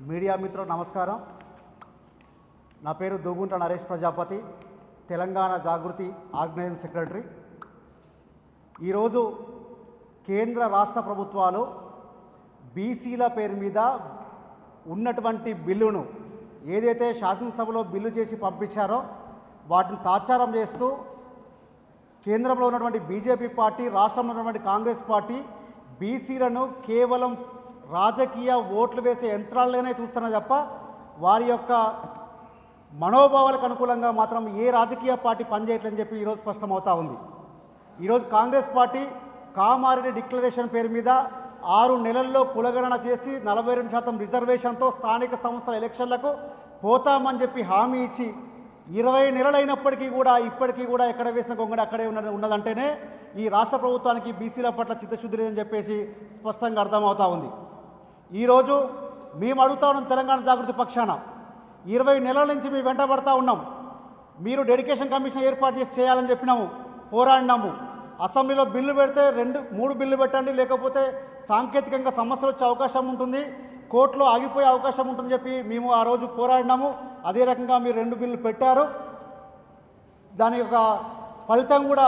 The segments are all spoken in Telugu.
మీడియా మిత్రులు నమస్కారం. నా పేరు దోగుంట నరేష్ ప్రజాపతి, తెలంగాణ జాగృతి ఆర్గనైజింగ్ సెక్రటరీ. ఈరోజు కేంద్ర రాష్ట్ర ప్రభుత్వాలు బీసీల పేరు మీద ఉన్నటువంటి బిల్లును ఏదైతే శాసనసభలో బిల్లు చేసి పంపించారో వాటిని తాత్సారం చేస్తూ కేంద్రంలో ఉన్నటువంటి బీజేపీ పార్టీ, రాష్ట్రంలో ఉన్నటువంటి కాంగ్రెస్ పార్టీ బీసీలను కేవలం రాజకీయ ఓట్లు వేసే యంత్రాలనే చూస్తున్నది తప్ప వారి యొక్క మనోభావాలకు అనుకూలంగా మాత్రం ఏ రాజకీయ పార్టీ పనిచేయట్లేదని చెప్పి ఈరోజు స్పష్టమవుతా ఉంది. ఈరోజు కాంగ్రెస్ పార్టీ కామారెడ్డి డిక్లరేషన్ పేరు మీద 6 నెలల్లో కులగణన చేసి 42% రిజర్వేషన్తో స్థానిక సంస్థల ఎలక్షన్లకు పోతామని చెప్పి హామీ ఇచ్చి 20 నెలలైనప్పటికీ కూడా ఇప్పటికీ కూడా ఎక్కడ వేసిన గొంగడి అక్కడే ఉన్నదంటేనే ఈ రాష్ట్ర ప్రభుత్వానికి బీసీల పట్ల చిత్తశుద్ధి లేదని చెప్పేసి స్పష్టంగా అర్థమవుతా ఉంది. ఈరోజు మేము అడుగుతా ఉన్నాం, తెలంగాణ జాగృతి పక్షాన 20 నెలల నుంచి మేము వెంటబడతా ఉన్నాం. మీరు డెడికేషన్ కమిషన్ ఏర్పాటు చేసి చేయాలని చెప్పినాము, పోరాడినాము. అసెంబ్లీలో బిల్లు పెడితే 2-3 బిల్లు పెట్టండి, లేకపోతే సాంకేతికంగా సమస్యలు వచ్చే అవకాశం ఉంటుంది, కోర్టులో ఆగిపోయే అవకాశం ఉంటుందని చెప్పి మేము ఆ రోజు పోరాడినాము. అదే రకంగా మీరు 2 బిల్లు పెట్టారు. దాని యొక్క ఫలితం కూడా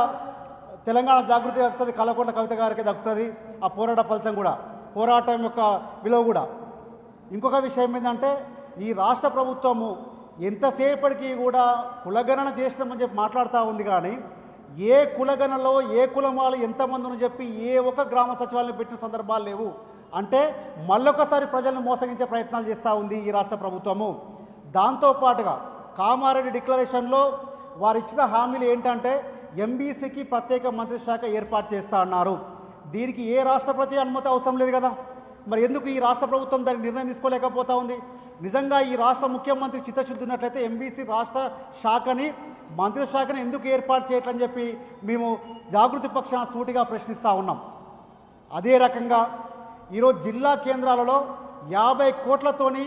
తెలంగాణ జాగృతి దక్కుతుంది, కల్వకుంట్ల కవిత గారికి దక్కుతుంది. ఆ పోరాట ఫలితం కూడా, పోరాటం యొక్క విలువ కూడా. ఇంకొక విషయం ఏంటంటే, ఈ రాష్ట్ర ప్రభుత్వము ఎంతసేపటికి కూడా కులగణన చేసినామని చెప్పి మాట్లాడుతూ ఉంది, కానీ ఏ కులగణలో ఏ కులం వాళ్ళు ఎంతమంది అని చెప్పి ఏ ఒక్క గ్రామ సచివాలయం పెట్టిన సందర్భాలు లేవు. అంటే మళ్ళొకసారి ప్రజలను మోసగించే ప్రయత్నాలు చేస్తూ ఉంది ఈ రాష్ట్ర ప్రభుత్వము. దాంతోపాటుగా కామారెడ్డి డిక్లరేషన్లో వారు ఇచ్చిన హామీలు ఏంటంటే ఎంబీసీకి ప్రత్యేక మంత్రి శాఖ ఏర్పాటు చేస్తా అన్నారు. దీనికి ఏ రాష్ట్రపతి అనుమతి అవసరం లేదు కదా. మరి ఎందుకు ఈ రాష్ట్ర ప్రభుత్వం దానికి నిర్ణయం తీసుకోలేకపోతా ఉంది? నిజంగా ఈ రాష్ట్ర ముఖ్యమంత్రి చిత్తశుద్ధి ఉన్నట్లయితే ఎంబీసీ రాష్ట్ర శాఖని, మంత్రి శాఖని ఎందుకు ఏర్పాటు చేయట్లని చెప్పి మేము జాగృతి పక్షాన సూటిగా ప్రశ్నిస్తూ ఉన్నాం. అదే రకంగా ఈరోజు జిల్లా కేంద్రాలలో 50 కోట్లతోని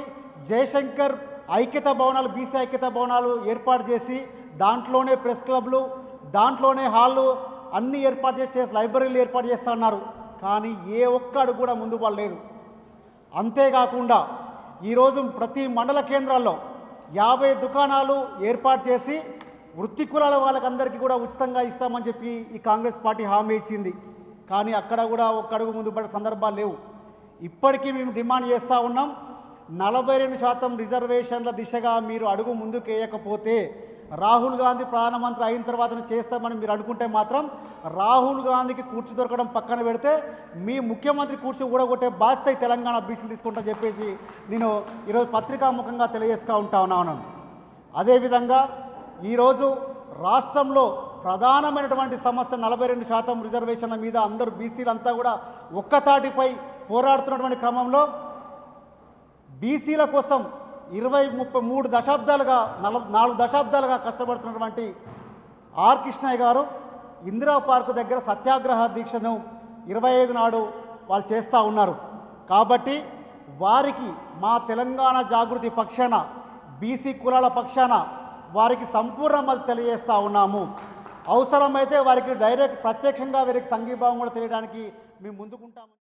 జయశంకర్ ఐక్యతా భవనాలు, బీసీ ఐక్యతా భవనాలు ఏర్పాటు చేసి దాంట్లోనే ప్రెస్ క్లబ్లు, దాంట్లోనే హాళ్ళు అన్నీ ఏర్పాటు చేసి లైబ్రరీలు ఏర్పాటు చేస్తూ ఉన్నారు. కానీ ఏ ఒక్కడు కూడా ముందు పడలేదు. అంతేకాకుండా ఈరోజు ప్రతి మండల కేంద్రాల్లో 50 దుకాణాలు ఏర్పాటు చేసి వృత్తి కులాల వాళ్ళకందరికీ కూడా ఉచితంగా ఇస్తామని చెప్పి ఈ కాంగ్రెస్ పార్టీ హామీ ఇచ్చింది. కానీ అక్కడ కూడా ఒక్క అడుగు ముందు పడే సందర్భాలు లేవు. ఇప్పటికీ మేము డిమాండ్ చేస్తూ ఉన్నాం, 42% రిజర్వేషన్ల దిశగా మీరు అడుగు ముందుకు వేయకపోతే రాహుల్ గాంధీ ప్రధానమంత్రి అయిన తర్వాత చేస్తామని మీరు అనుకుంటే మాత్రం రాహుల్ గాంధీకి కూర్చు దొరకడం పక్కన పెడితే మీ ముఖ్యమంత్రి కూర్చు ఊడగొట్టే బాధ్యత తెలంగాణ బీసీలు తీసుకుంటా చెప్పేసి నేను ఈరోజు పత్రికాముఖంగా తెలియజేస్తూ ఉంటా ఉన్నాను. అదేవిధంగా ఈరోజు రాష్ట్రంలో ప్రధానమైనటువంటి సమస్య 42% రిజర్వేషన్ల మీద అందరూ బీసీలంతా కూడా ఒక్కతాటిపై పోరాడుతున్నటువంటి క్రమంలో బీసీల కోసం 23 దశాబ్దాలుగా 4 దశాబ్దాలుగా కష్టపడుతున్నటువంటి ఆర్ కృష్ణయ్య గారు ఇందిరా పార్కు దగ్గర సత్యాగ్రహ దీక్షను 25 నాడు వాళ్ళు చేస్తూ ఉన్నారు. కాబట్టి వారికి మా తెలంగాణ జాగృతి పక్షాన, బీసీ కులాల పక్షాన వారికి సంపూర్ణ మద్దతు తెలియజేస్తూ ఉన్నాము. అవసరమైతే వారికి ప్రత్యక్షంగా వీరికి సంఘీభావం కూడా తెలియడానికి మేము ముందుకుంటాము.